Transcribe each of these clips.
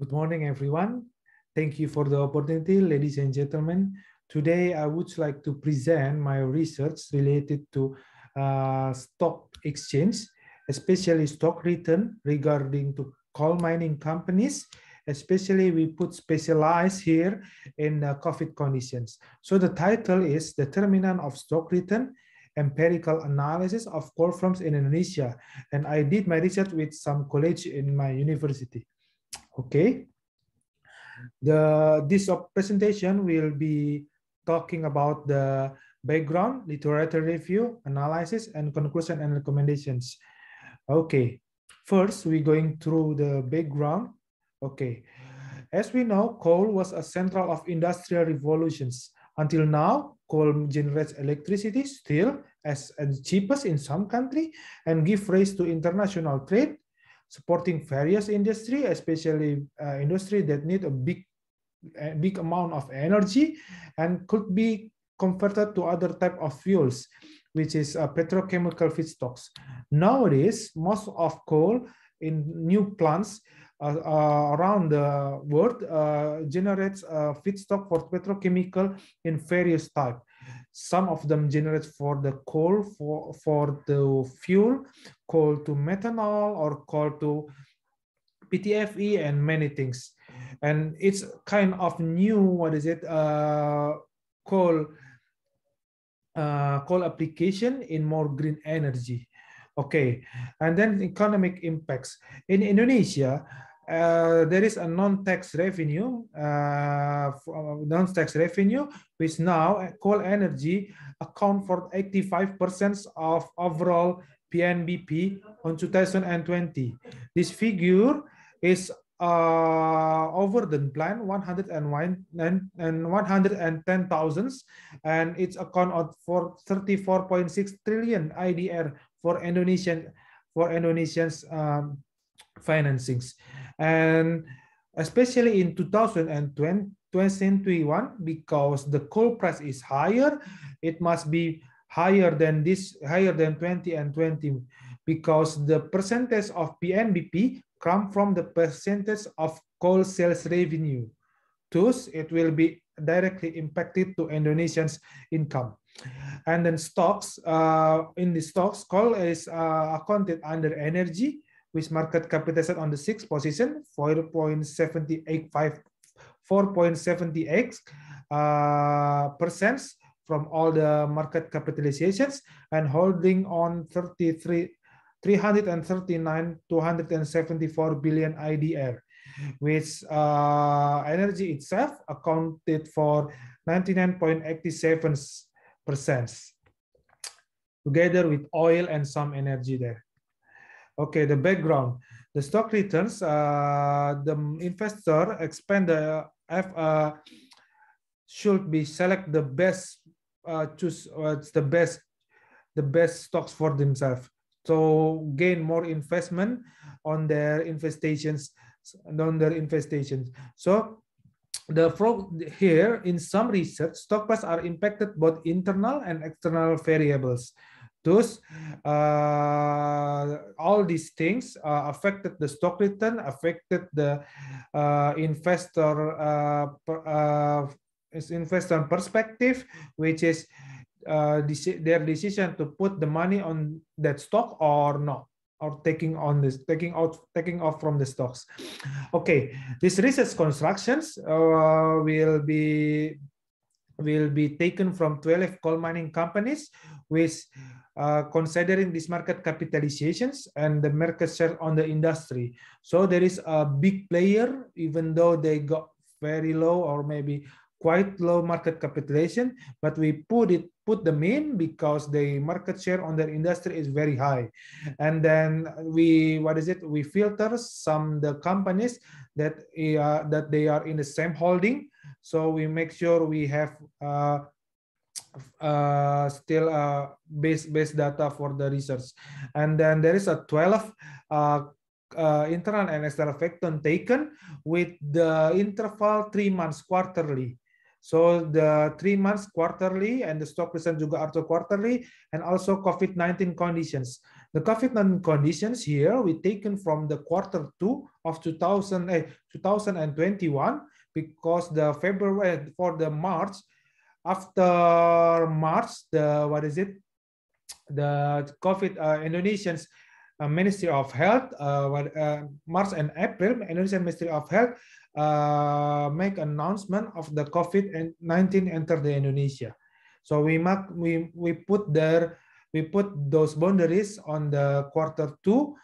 Good morning, everyone. Thank you for the opportunity, ladies and gentlemen. Today, I would like to present my research related to stock exchange, especially stock return regarding to coal mining companies. Especially, we put specialized here in COVID conditions. So the title is Determinant of Stock Return, Empirical Analysis of Coal Firms in Indonesia. And I did my research with some college in my university. Okay, this presentation will be talking about the background, literature review, analysis, and conclusion and recommendations. Okay, first we're going through the background. Okay, as we know, coal was a central of industrial revolutions. Until now, coal generates electricity still as cheapest in some country and give rise to international trade, supporting various industry, especially industry that need a big amount of energy and could be converted to other type of fuels, which is petrochemical feedstocks. Nowadays, most of coal in new plants around the world generates feedstock for petrochemical in various type. Some of them generate for the coal for the fuel, coal to methanol, or coal to PTFE, and many things. And it's kind of new, coal coal application in more green energy. Okay, and then economic impacts. In Indonesia, there is a non-tax revenue, which now coal energy account for 85% of overall PNBP on 2020. This figure is over the plan 110,000, and it's account for 34.6 trillion IDR for Indonesian's financings, and especially in 2021, because the coal price is higher, it must be higher than 20 and 20, because the percentage of PNBP come from the percentage of coal sales revenue. Thus, it will be directly impacted to Indonesians' income. And then stocks, in the stocks, coal is accounted under energy, with market capitalization on the sixth position, 4.78 percent from all the market capitalizations, and holding on 274 billion IDR, which energy itself accounted for 99.87%, together with oil and some energy there. Okay, the background. The stock returns, the investor expand the should be select the best, choose the best stocks for themselves, so gain more investment on their investations. So here in some research, stock prices are impacted both internal and external variables. Thus, all these things affected the stock return, affected the investor perspective, which is their decision to put the money on that stock or not, or taking off from the stocks. Okay, these research constructions will be taken from 12 coal mining companies, with considering this market capitalizations and the market share on the industry. So there is a big player, even though they got very low or maybe quite low market capitalization, but we put them in because the market share on their industry is very high. And then we filter the companies that they are in the same holding. So we make sure we have still base data for the research. And then there is a 12 internal and external factor taken with the interval 3 months quarterly. So the 3 months quarterly, and the stock return juga also quarterly, and also COVID-19 conditions. The COVID-19 conditions here we taken from the Q2 of 2021 because the February for the March, after March, the COVID Indonesian's Ministry of Health, March and April, Indonesian Ministry of Health make announcement of the COVID-19 enter the Indonesia. So we put those boundaries on the Q2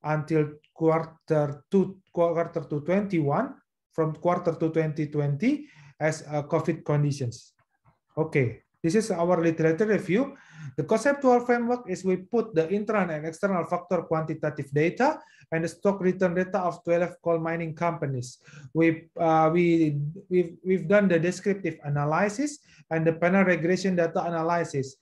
until Q2 21, from Q2 2020 as COVID conditions. Okay, this is our literature review. The conceptual framework is we put the internal and external factor quantitative data and the stock return data of 12 coal mining companies. We've done the descriptive analysis and the panel regression data analysis.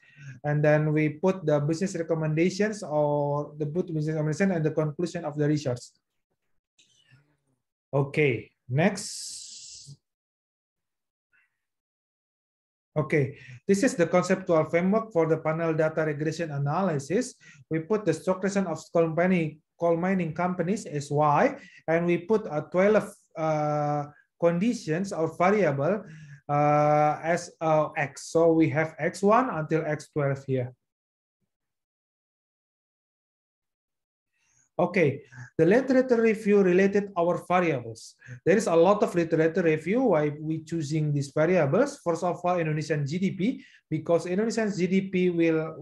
And then we put the business recommendations or the business recommendation and the conclusion of the research. Okay, next. Okay, this is the conceptual framework for the panel data regression analysis. We put the stock return of coal mining companies as Y, and we put 12 conditions or variable as X. So we have X1 until X12 here. Okay, the literature review related our variables. There is a lot of literature review why we choosing these variables. First of all, Indonesian GDP, because Indonesian GDP will,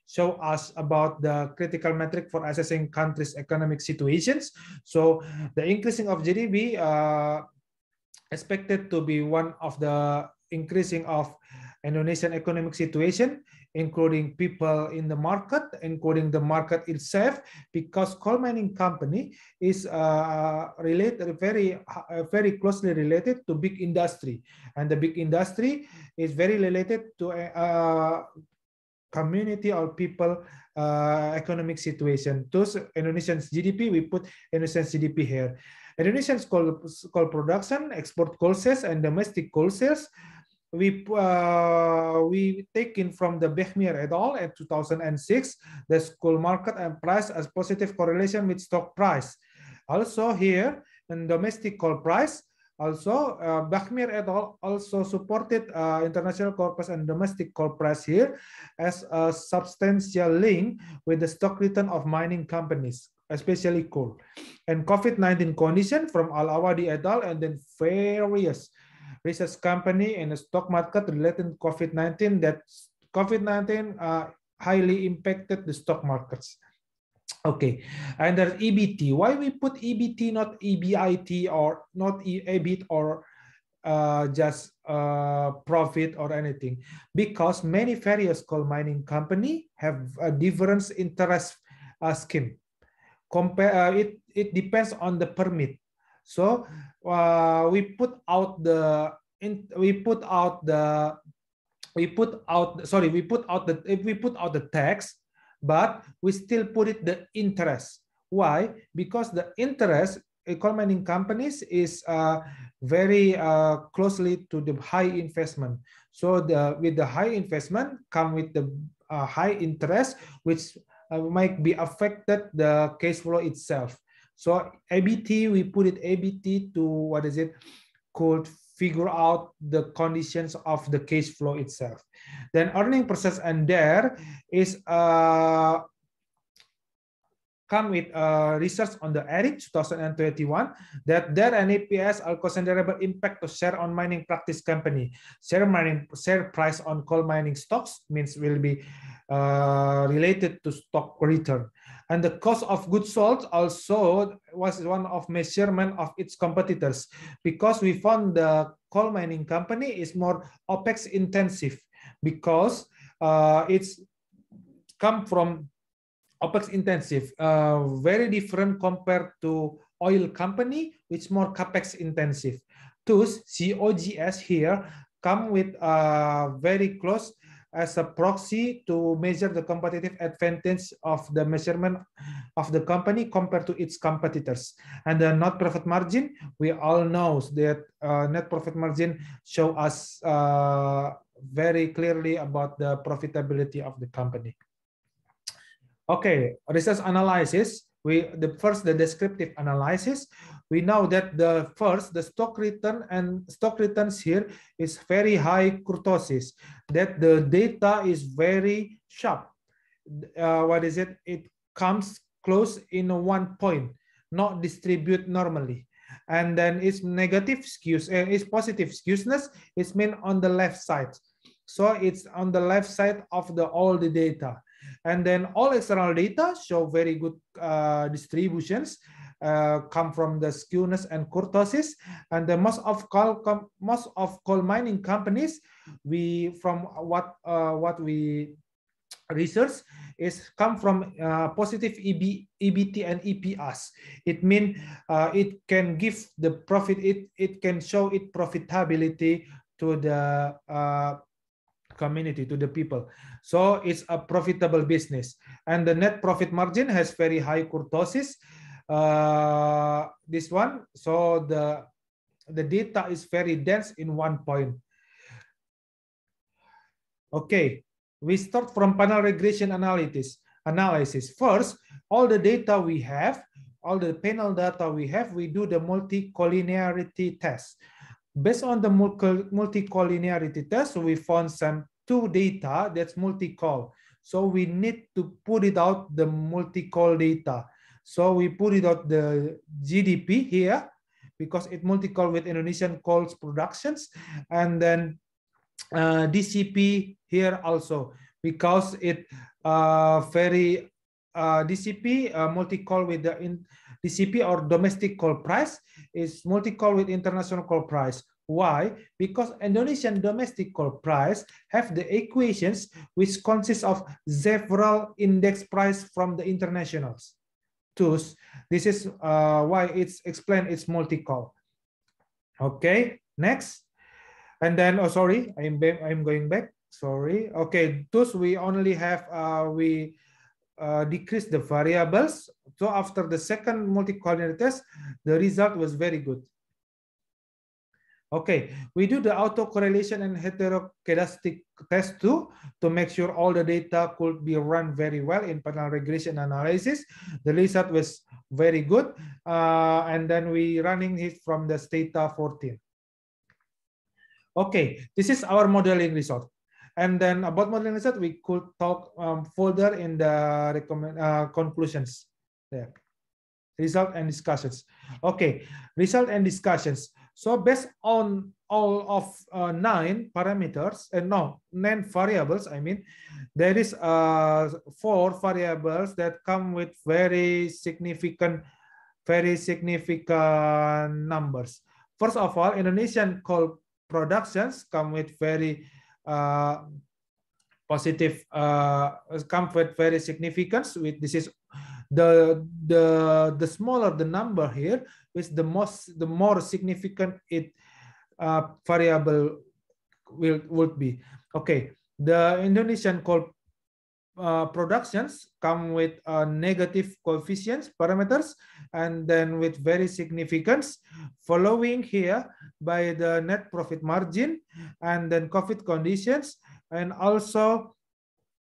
show us about the critical metric for assessing countries' economic situations. So the increasing of GDP expected to be one of the increasing of Indonesian economic situation, including people in the market, including the market itself, because coal mining company is very closely related to big industry, and the big industry is very related to community or people economic situation. Those Indonesian's GDP, we put Indonesian's GDP here. Indonesian's coal production, export coal sales, and domestic coal sales. We taken from the Bechmeer et al. In 2006, the coal market and price as positive correlation with stock price. Also here in domestic coal price, also Bechmeer et al. Also supported international coal price and domestic coal price here as a substantial link with the stock return of mining companies, especially coal. And COVID-19 condition from Al-Awadi et al. And then various research company in the stock market related to COVID-19, that COVID-19 highly impacted the stock markets. Okay, and there's EBT. Why we put EBT, not EBIT, or not EBIT, or just profit or anything? Because many various coal mining company have a different interest scheme. It depends on the permit. So we put out the tax, but we still put it the interest. Why? Because the interest coal mining companies is very closely to the high investment. So with the high investment come with the high interest, which might be affected the cash flow itself. So ABT, we put it ABT to could figure out the conditions of the cash flow itself. Then earning process, and there is come with research on the ERIC 2021 that there and EPS are considerable impact to share on mining practice company. Share price on coal mining stocks means will be related to stock return. And the cost of goods sold also was one of measurement of its competitors, because we found the coal mining company is more OPEX intensive, because it's come from OPEX intensive, very different compared to oil company, which more CAPEX intensive. Thus, COGS here come with very close as a proxy to measure the competitive advantage of the measurement of the company compared to its competitors. And the net profit margin, we all know that net profit margin show us very clearly about the profitability of the company. Okay, research analysis. The descriptive analysis. We know that the stock return and stock returns here is very high kurtosis. That the data is very sharp. What is it? It comes close in one point, not distribute normally. And then its negative skews, its positive skewness is meant on the left side. So it's on the left side of all the data. And then all external data show very good distributions, come from the skewness and kurtosis. And the most of coal mining companies, from what we research, is come from positive EBT and EPS. It means it can give the profit. It can show it profitability to the community, to the people. So it's a profitable business, and the net profit margin has very high kurtosis. This one, so the data is very dense in one point. Okay, we start from panel regression analysis. First, all the data we have, all the panel data we have, we do the multicollinearity test. Based on the multicollinearity test, we found some two data that's multicol. So we need to put it out the multicol data. So we put it out the GDP here because it multicol with Indonesian coals productions, and then DCP here also because it very DCP multi-call with the DCP or domestic coal price is multi-call with international coal price. Why? Because Indonesian domestic coal price have the equations which consist of several index price from the internationals. Thus, this is why it's explained it's multi-call. Okay, next. And then, oh, sorry, I'm going back. Sorry. Okay, thus we only have, decrease the variables. So after the second multicollinear test, the result was very good. Okay, we do the autocorrelation and heteroscedastic test too to make sure all the data could be run very well in panel regression analysis. The result was very good. And then we running it from the Stata 14. Okay, this is our modeling result. And then about modeling result, we could talk further in the conclusions there. Result and discussions. Okay, result and discussions. So based on all of 9 parameters, and 9 variables, I mean, there is 4 variables that come with very significant numbers. First of all, Indonesian coal productions come with very positive, come with very significance. With this is the smaller the number here, is the more significant it variable would be. Okay, the Indonesian coal productions come with negative coefficients parameters, and then with very significance, following here by the net profit margin, and then COVID conditions, and also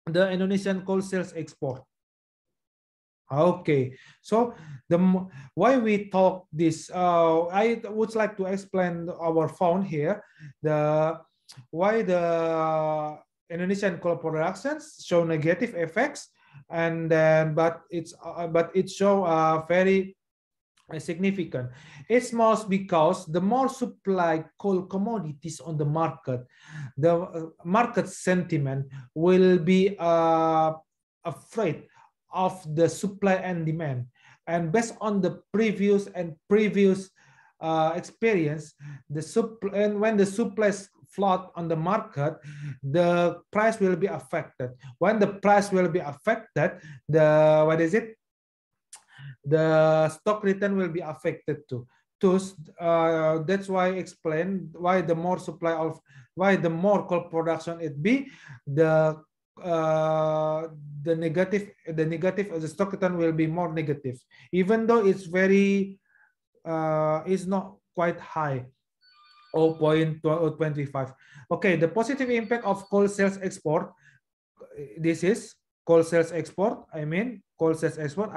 the Indonesian coal sales export. Okay, so why we talk this, I would like to explain our found here, why the Indonesian coal productions show negative effects, and then but it show very significant. It's most because the more supply coal commodities on the market, the market sentiment will be afraid of the supply and demand. And based on the previous experience, when the supply flood on the market, the price will be affected. When the price will be affected, the stock return will be affected too. That's why I explain why the more more coal production it be, the negative of the stock return will be more negative, even though it's very is not quite high, 0.25. Okay, the positive impact of coal sales export, this is coal sales export. I mean coal sales export.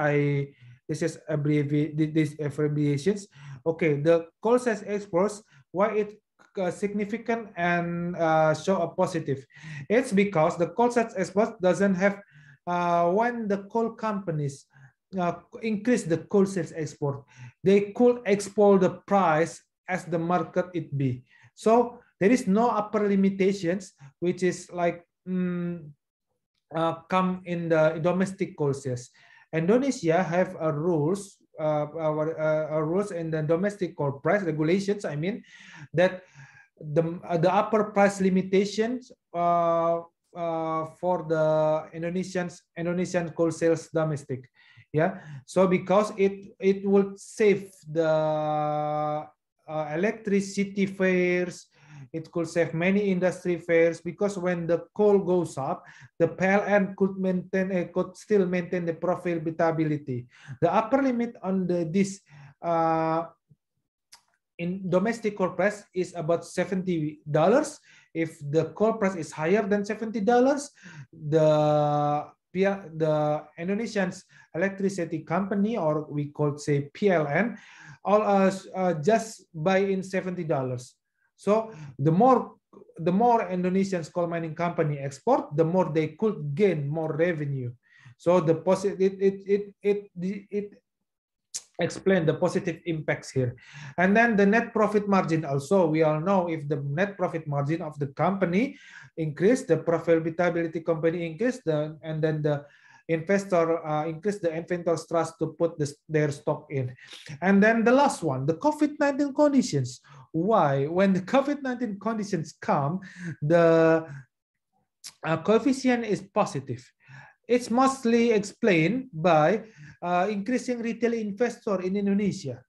This is these abbreviations. Okay, the coal sales exports. Why it significant and show a positive? It's because the coal sales export doesn't have when the coal companies increase the coal sales export, they could export the price as the market it be. So there is no upper limitations, which is like come in the domestic coal sales. Indonesia have a rules, rules in the domestic coal price regulations. I mean that the upper price limitations for the Indonesian coal sales domestic. Yeah, so because it would save the electricity fares, it could save many industry fares, because when the coal goes up, the PLN could still maintain the profitability. The upper limit on this in domestic coal price is about $70. If the coal price is higher than $70, the Indonesian electricity company, or we call say PLN, all just buy in $70. So the more Indonesian coal mining company export, the more they could gain more revenue. So the it explain the positive impacts here. And then the net profit margin also, we all know if the net profit margin of the company increase, the profitability company increase, and then the investor increase the inventor's trust to put their stock in. And then the last one, the COVID-19 conditions. Why? When the COVID-19 conditions come, the coefficient is positive. It's mostly explained by increasing retail investor in Indonesia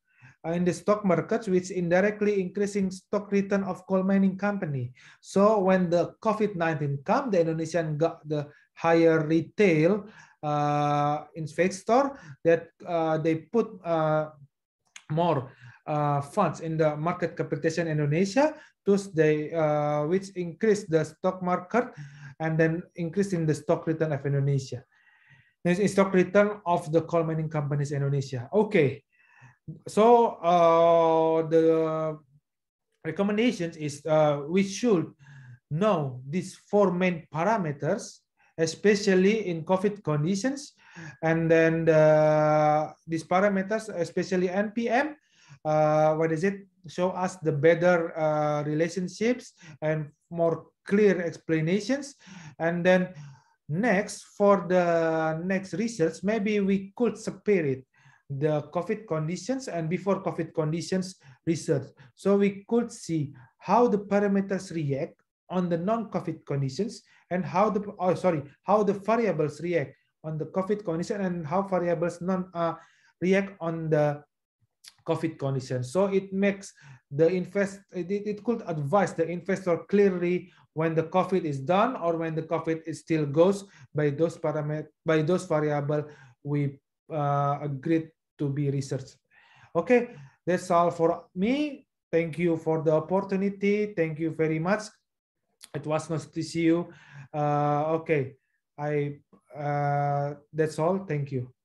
in the stock markets, which indirectly increasing stock return of coal mining company. So when the COVID-19 come, the Indonesian got the higher retail investor that they put more funds in the market capitalization Indonesia, thus they which increase the stock market and then increasing the stock return of Indonesia. This is stock return of the coal mining companies in Indonesia. Okay, so the recommendations is we should know these four main parameters, especially in COVID conditions, and then these parameters, especially NPM, what is it? Show us the better relationships and more clear explanations. And then next, for the next research, maybe we could separate the COVID conditions and before COVID conditions research. So we could see how the parameters react on the non-COVID conditions and how the how the variables react on the COVID condition and how variables react on the COVID conditions. So it makes the it could advise the investor clearly when the COVID is done or when the COVID is still goes by those parameters, by those variable we agreed to be researched. Okay, that's all for me. Thank you for the opportunity. Thank you very much. It was nice to see you. Okay, that's all. Thank you.